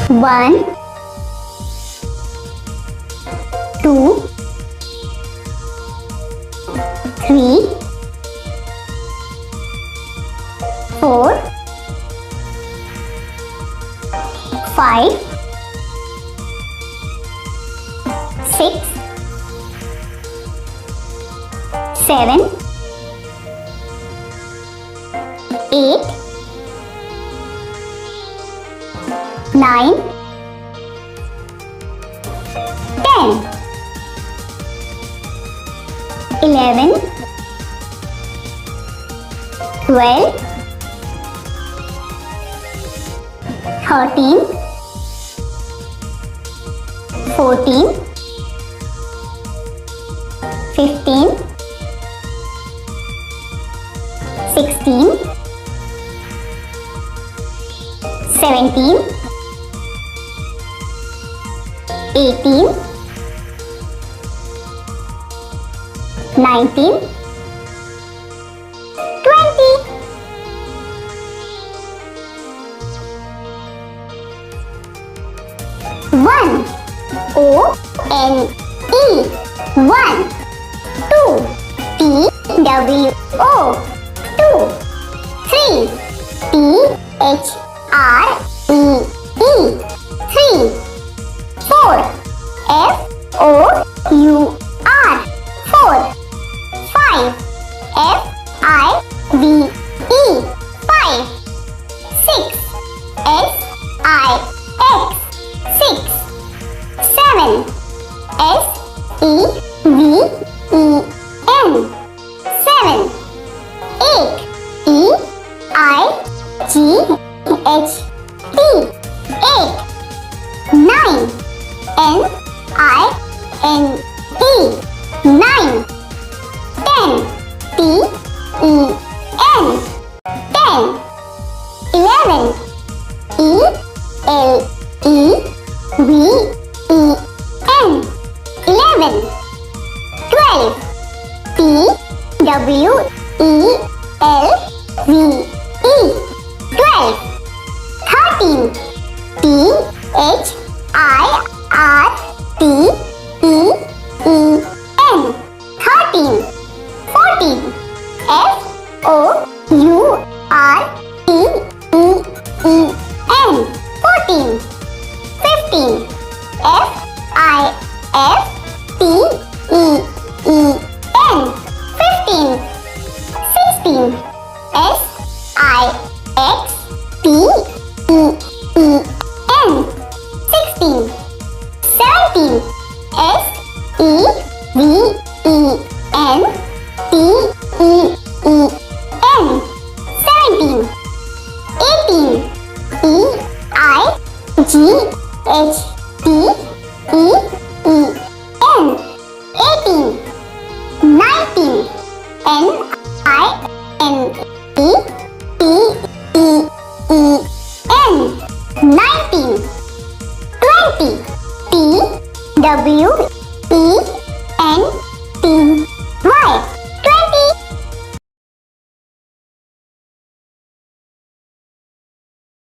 1, 2, 3, 4, 5, 6, 7, 8, 9, 10, 11, 12, 13, 14, 15, 16, 17, 18, 19, 20. One, O-N-E, one. Two, T-W-O, two. Three, T-H-R-E-E, three. Four, F-O-U-R, four. Five, F-I-V-E, five. Six, S-I-X, six. Seven, S-E-V-E-N, seven. Eight, E-I-G-H-T, eight. Nine, N-I-N-E, nine. 10, T-E-N, 10. 11, E-L-E-V-E-N, 11. 12, T-W-E-L-V-E, 12. 13, T-H-I-R-T-E-E-N, 13. 14, F-O-U-R-T-E-E-N, 14. 15, F-I-F-T-E-E-N, 15. 16, S-I-X-T-E-E-N, 16. 17, S-E-V-E-N, T-E-E-N, 17. 18, E-I-G-H-T-E-E-N, 18. 19, N-I-N-E-T-E-E-N, 19. 20, T-W-E-N